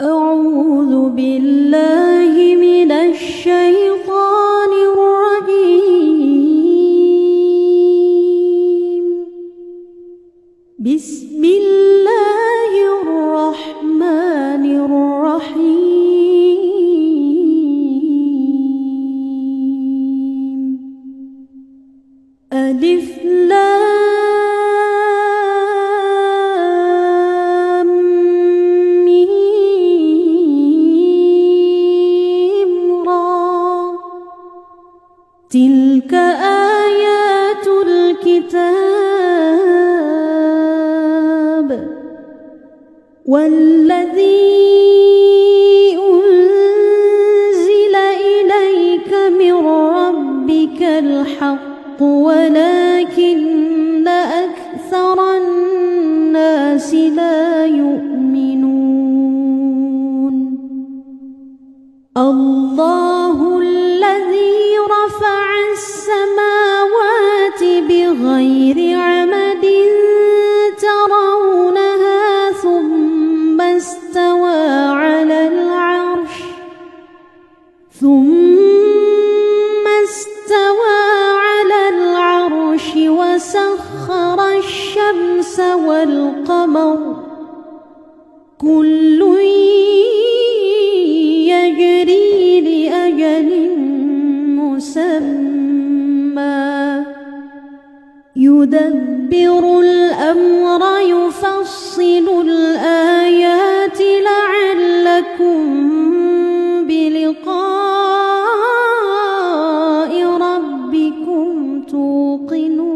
أعوذ بالله من الشيطان الرجيم. بسم الله الرحمن الرحيم. ألف لام ميم را. تلك آيات الكتاب والذي أنزل إليك من ربك الحق ولكن أكثر الناس لا يؤمنون. الله الذي رفع السماوات بغير عمد ترونها ثم استوى على العرش وسخر الشمس والقمر كل يجري لأجل مسمى يدبر الأمر يفصل الآيات لعلكم بلقاء ربكم توقنون.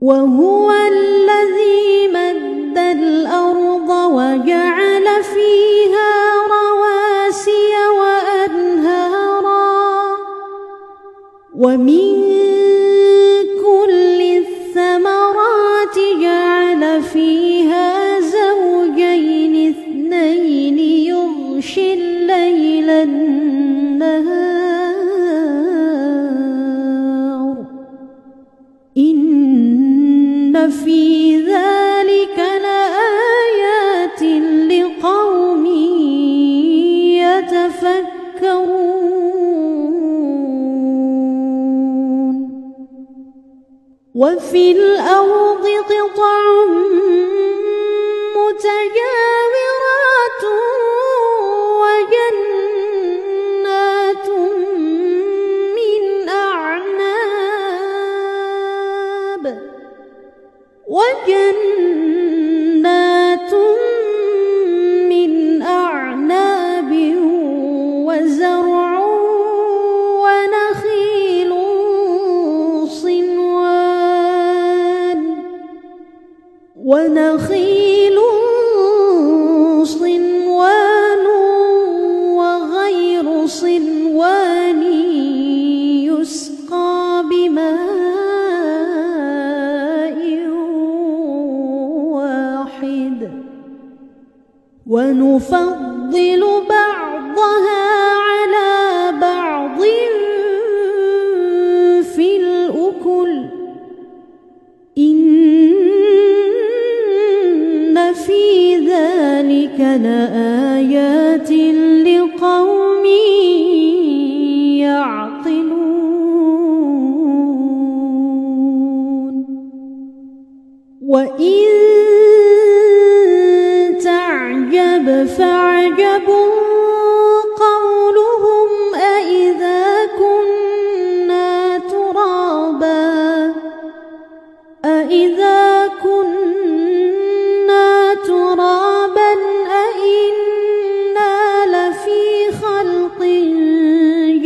وهو الذي مد الأرض وجعل فيها رواسي وأنهارا ومن كل الثمرات جعل فيها زوجين اثنين يغشي الليل النهار إن في ذلك لآيات لقوم يتفكرون. وفي الأرض قطع متجاورات وجنات من أعناب وزرع ونخيل صنوان وغير صنوان يسقى بماء واحد ونفضل بعضها على بعض في الأكل إن في ذلك لآيات لقوم يعقلون. وإن تعجب فعجب قولهم أإذا كنا ترابا أإنا لفي خلق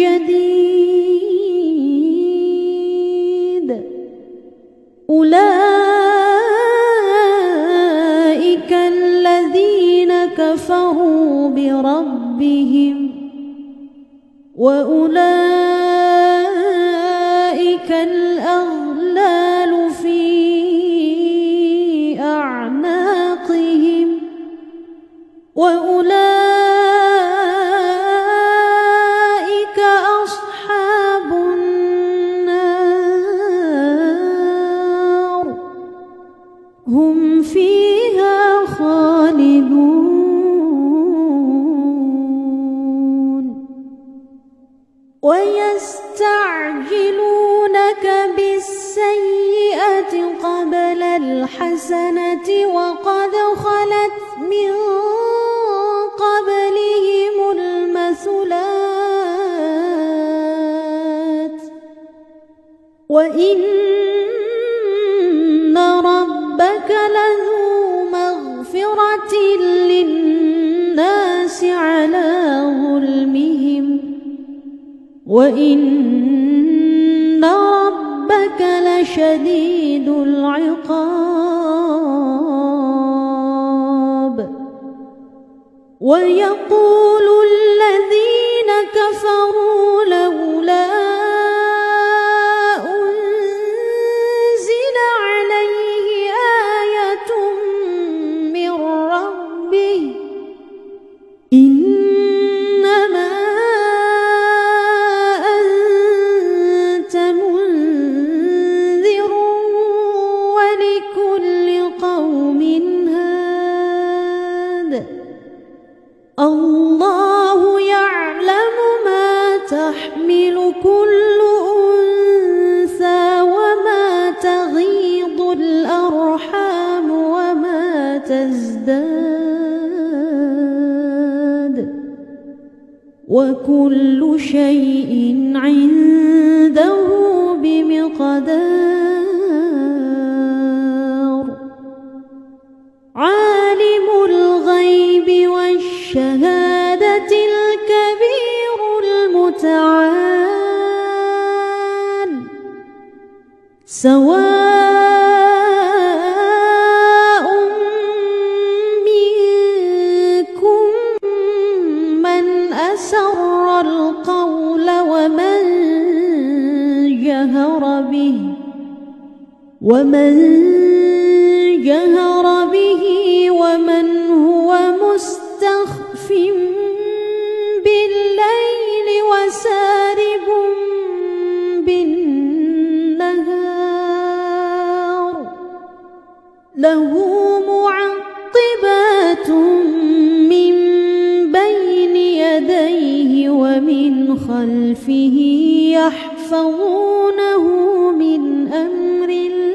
جديد. أولئك الذين كفروا بربهم وأولئك الأغلال في أعناقهم وأولئك أصحاب النار هم فيها خالدون ويستعجلونك بالسيئة قبل الحسنة وقد خلت من قبلهم المثلات وإن ربك لذو مغفرة للناس على ظلمهم وإن ربك لشديد العقاب ويقول الذين كفروا لولا أنزل عليه آية من ربه إنما أنت منذر ولكل قوم هاد الله يعلم ما تحمل كل أنثى وما تغيض الأرحام وما تزداد وكل شيء عنده بمقدار عالم الغيب والشهادة الكبير المتعال سواء منكم من أسر القول ومن جهر به ومن هو مستخف بالليل وسارب بالنهار له معقبات من بين يديه ومن خلفه يحفظونه من أمر الله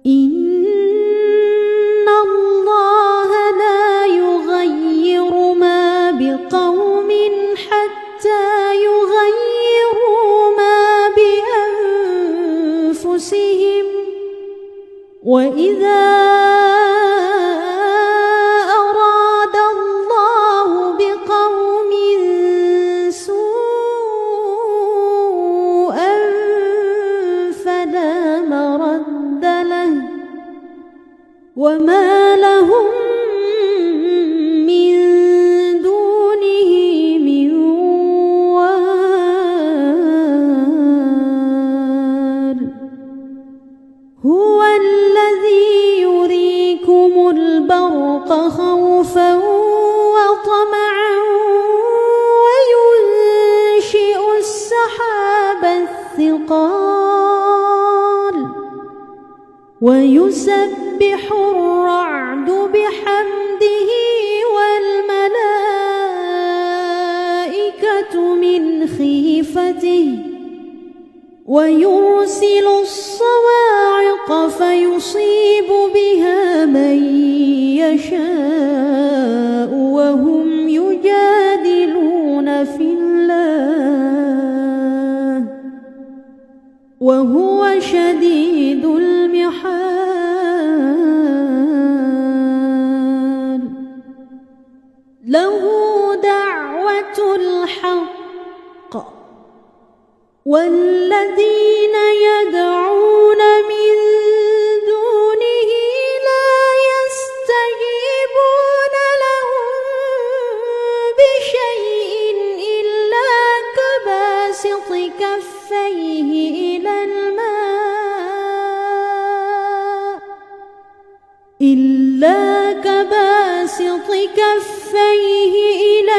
إن الله لا يغير ما بقوم حتى يغيروا ما بأنفسهم وإذا أراد الله بقوم سوءا فلا مرد له وما لهم من دونه من وال هو الذي يريكم البرق خوفا وطمعا وينشئ السحاب الثقال ويسبح الرعد بحمده والملائكة من خيفته ويرسل الصواعق فيصيب بها من يشاء وهم يجادلون في الله وهو شديد المحال له دعوة الحق والذين يدعون من دونه لا يستجيبون لهم بشيء إلا كباسط كفيه إلى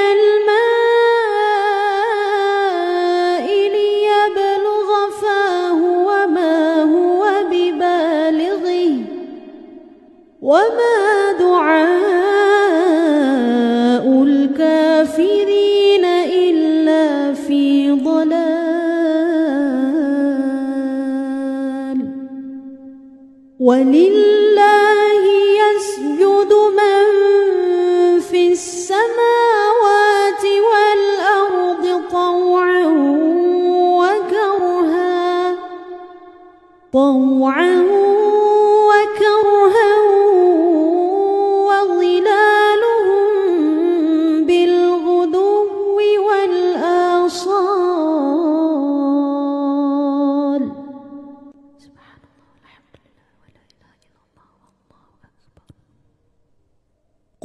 الماء ليبلغ فاه وما وما دعاء الكافرين إلا في ضلال ولله يسجد من في السماوات والأرض طوعا وكرها وظلالهم بالغدو والآصال. سبحان الله والحمد لله ولا إله إلا الله والله أكبر.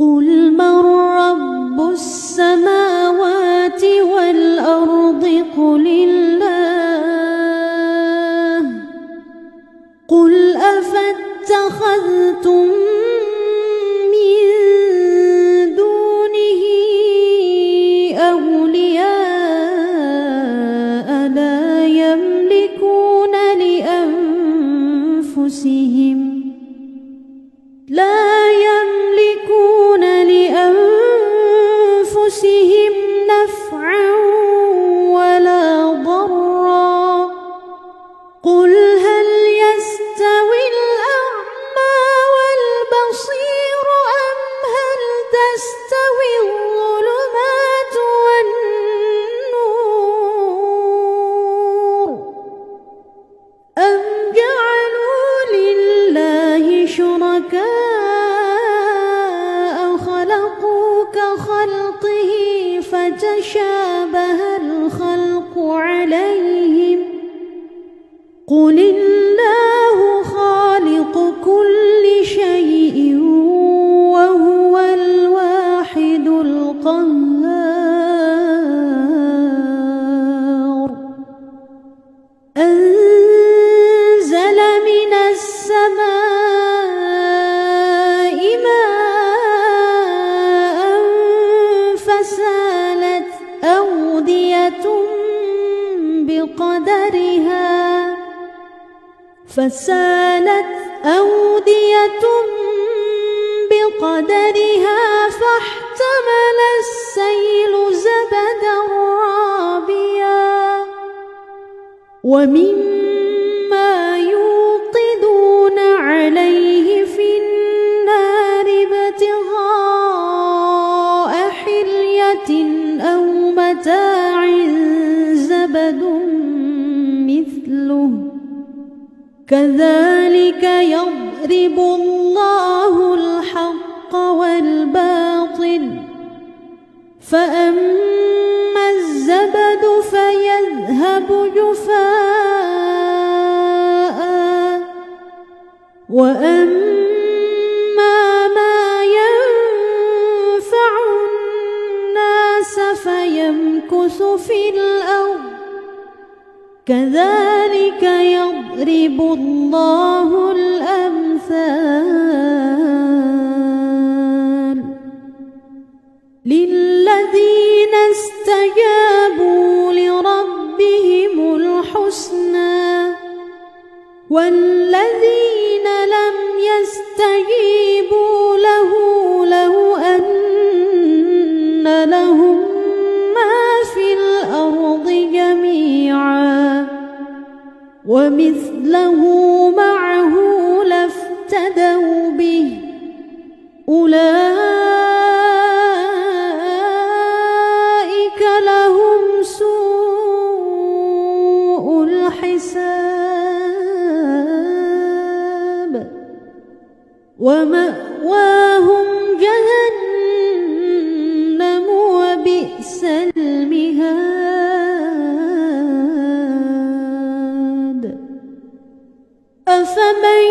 قل من رب السماوات والأرض قل الله قل أفاتخذتم من دونه أولياء لا يملكون لأنفسهم نفعا ولا ضرا. قل هل يستوي الأعمى والبصير أم هل تستوي الظلمات والنور أم جعلوا لله شركاء خلقوا كخلقه فتشابه الخلق عليهم. قل الله خالق كل شيء وهو الواحد القهار. أنزل من السماء ماء فسالت أودية بقدرها فاحتمل السيل زبدا رابيا ومما يوقدون عليه في النار ابتغاء حلية أو متاع زبد مثله كذلك يضرب الله الحق والباطل فأما الزبد فيذهب جفاء وأما ما ينفع الناس فيمكث في الأرض كذلك يضرب الله الأمثال للذين استجابوا لربهم الحسنى والذين لم يستجيبوا له أن لهم ما في الأرض جميعا ومثله معه لافتدوا به أولئك لهم سوء الحساب ومأواهم جهنم وبئس المهاد. أفمن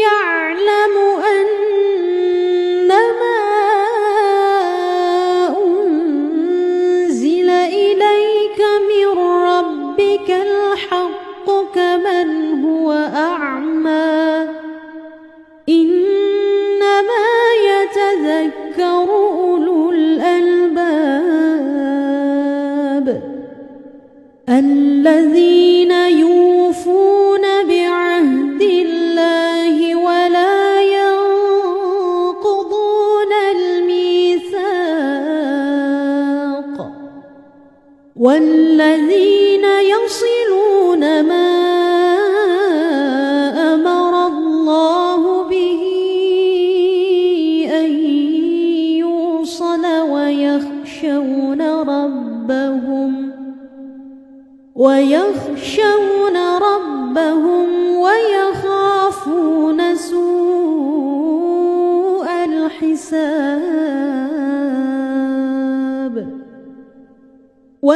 يعلم أنما أنزل إليك من ربك الحق كمن هو أعمى إنما يتذكر أولو الألباب الذين يوفون بعهد الله ولا ينقضون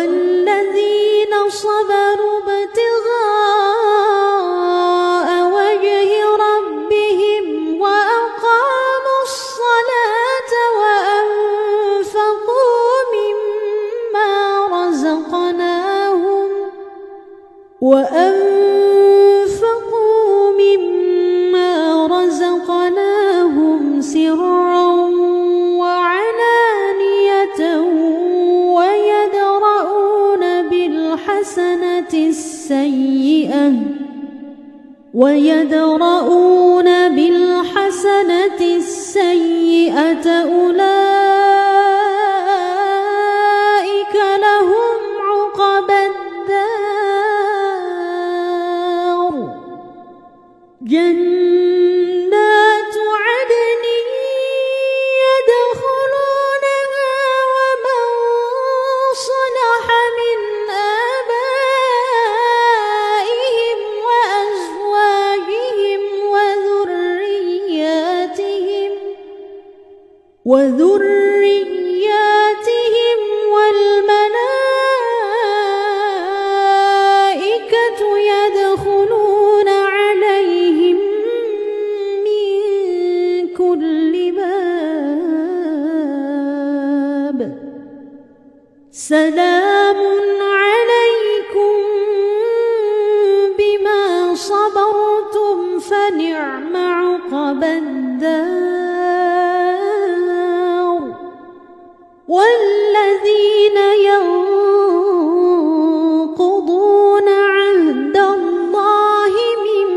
والذين صبروا ابتغاء وجه ربهم وأقاموا الصلاة وأنفقوا مما رزقناهم سرا وعلانية ويدرؤون بالحسنة السيئة أولئك لهم عقبى الدار جنات عدن يدخلونها ومن صلح من آبائهم وذرياتهم والملائكة يدخلون عليهم من كل باب سلام عليكم بما صبرتم فنعم عقبى الدار والذين ينقضون عهد الله من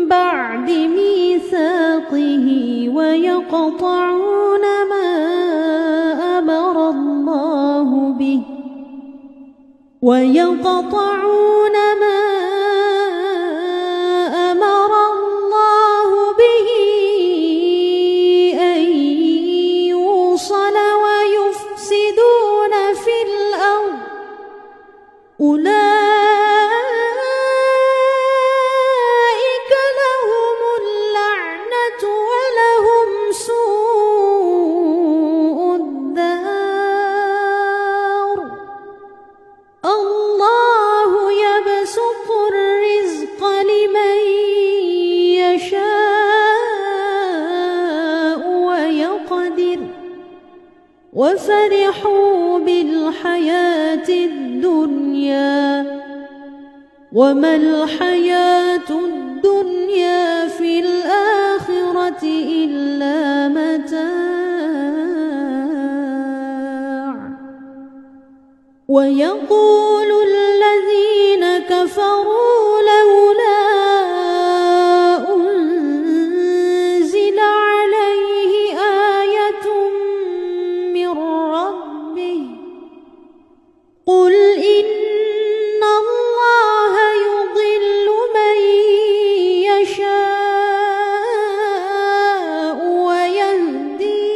بعد ميثاقه ويقطعون ما أمر الله به أن يوصل ويفسدون في الأرض أولئك لهم اللعنة ولهم سوء الدار الله يبسط الرزق لمن يشاء ويقدر وفرحوا بالحياة الدنيا وما الحياة الدنيا في الآخرة إلا متاع ويقول الذين كفروا لولا أنزل عليه آية من ربه قل إن الله يضل من يشاء ويهدي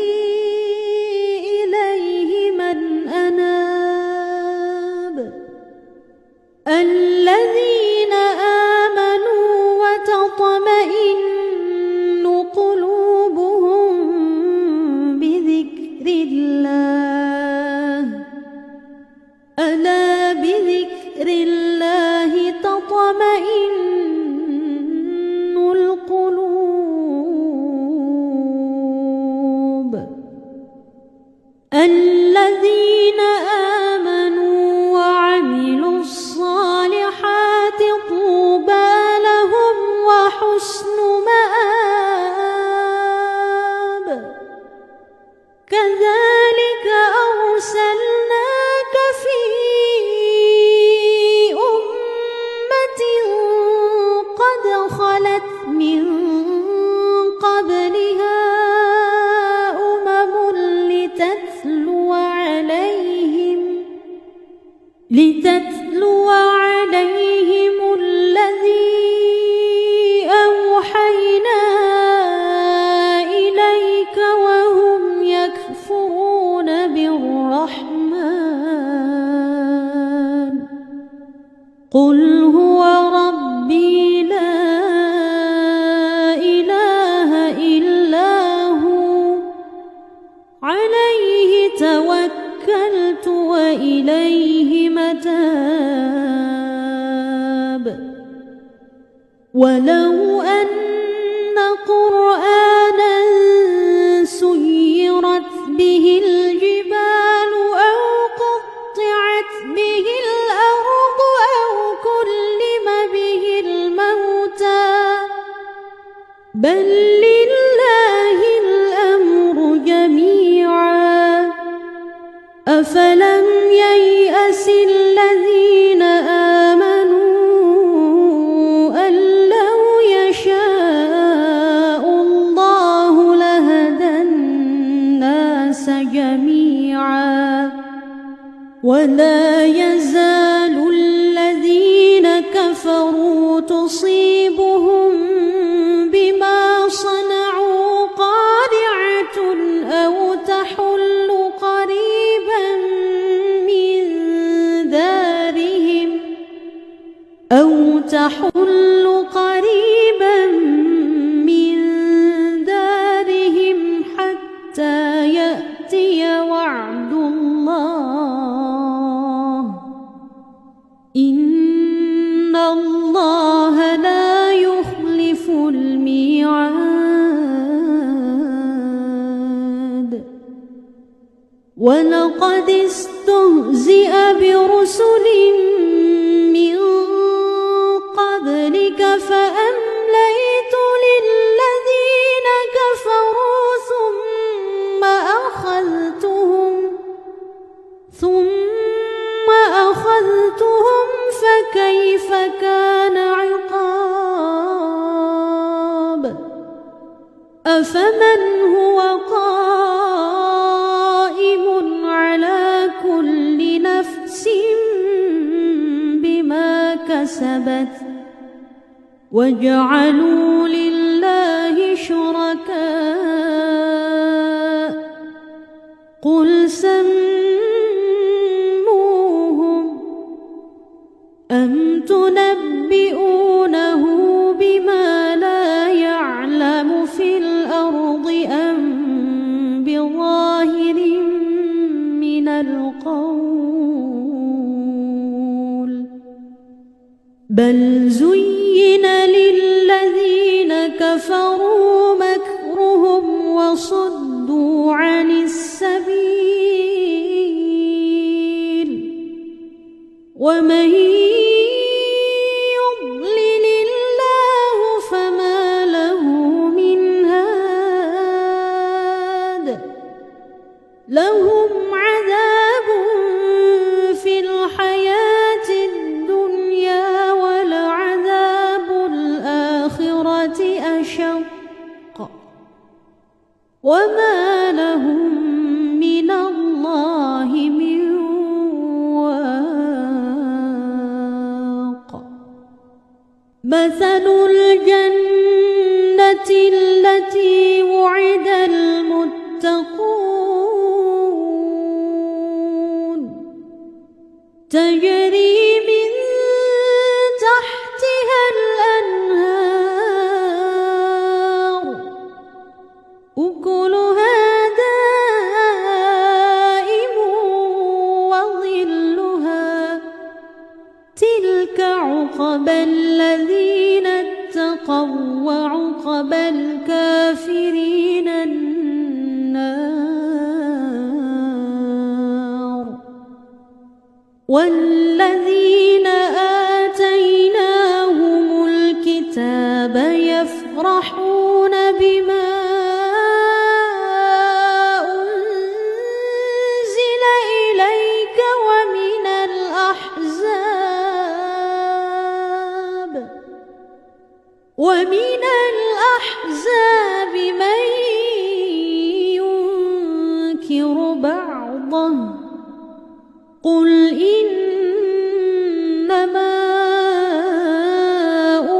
إليه من أناب الذين آمنوا وتطمئن قلوبهم بذكر الله ألا بذكر الله تطمئن القلوب الذين آمنوا وعملوا الصالحات طوبى لهم وحسن مآب كذلك أرسلناك في أمة قد خلت من قبلها أمم لتتلو عليهم الذي أوحينا إليك وهم يكفرون بالرحمن قل هو ربي لا ولو أن قرآنا سيرت به الجبال أو قطعت به الأرض أو كلم به الموتى بل لله الأمر جميعا أفلم ييأس الذين آمنوا أن لو يشاء الله لهدى الناس جميعا ولا يزال الذين كفروا تصيبهم بما صنعوا قارعة أو تحل قريبا من دارهم حتى يأتي وعد الله إن الله لا يخلف الميعاد ولقد استهزئ برسل من قبلك فأمليت للذين كفروا ثم أخذتهم فكيف كان عقاب أفمن هو قائم على كل نفس بما كسبت وجعلوا لله شركاء قل سموهم أم تنبئونه بما لا يعلم في الأرض أم بظاهر من القول بل زين للذين كفروا مكرهم وصدوا عن السبيل ومن يضلل الله فما له من هاد لهم عذاب في الحياة الدنيا ولعذاب الآخرة أشق وما لهم من الله من واق مثل الجنة التي وعد المتقون تجري من تحتها الأنهار أكلها دائم وظلها تلك عقبى الذين اتقوا وعقبى الكافرين النار والذين آتيناهم الكتاب يفرحون بما أنزل إليك ومن الأحزاب من ينكر بعضه قل إنما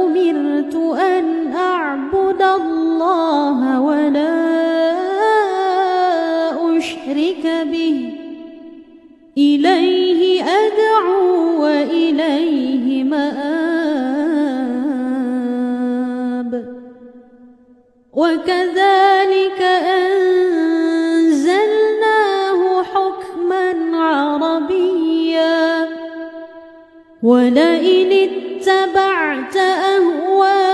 أمرت أن أعبد الله ولا أشرك به إليه أدعو وإليه مآب وكذلك أنزلناه حكما عربيا ولئن اتبعت أهواءهم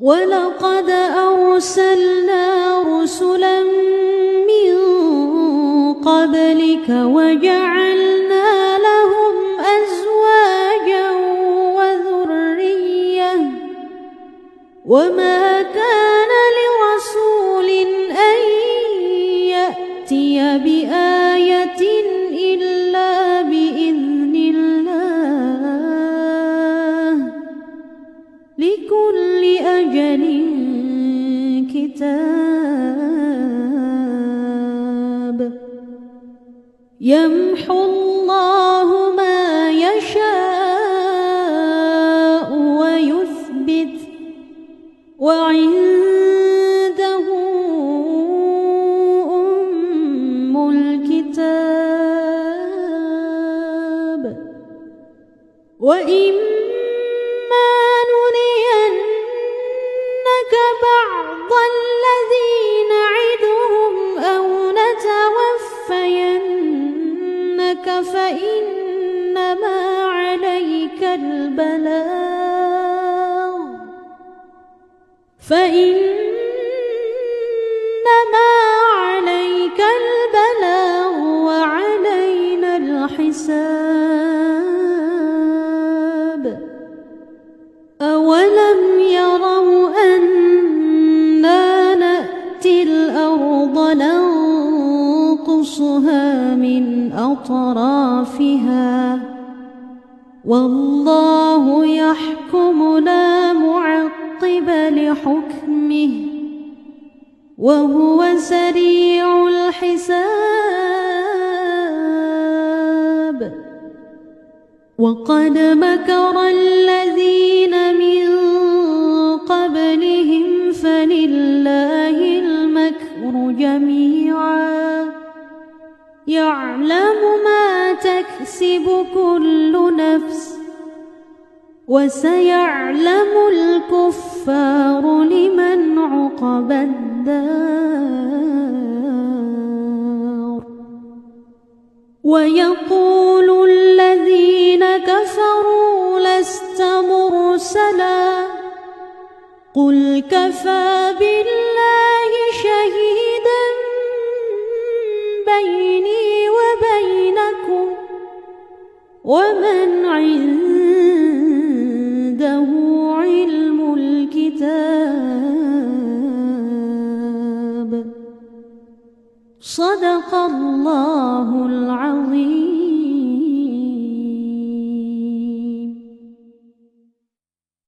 ولقد أرسلنا رسلا من قبلك وجعلنا لهم أزواجا وذرية وما كان لرسول أن يأتي بآية إلا بإذن الله لكل أجل كتاب يمحو الله ما يشاء ويثبت وعنده أم الكتاب وإما نرينك بعض الذي نعدهم أو نتوفينك فإنما عليك البلاغ وعلينا الحساب أولم يروا أنا نأتي الأرض ننقصها من أطرافها والله يحكم لا معقب لحكمه وهو سريع الحساب وقد مكر الذين من قبلهم فلله المكر جميعا يعلم ما تكسب كل نفس وسيعلم الكفار لمن عقبى الدار ويقول الذين كفروا لست مرسلا قل كفى بالله شهيدا بيني وبينكم ومن عنده علم الكتاب صدق الله العظيم.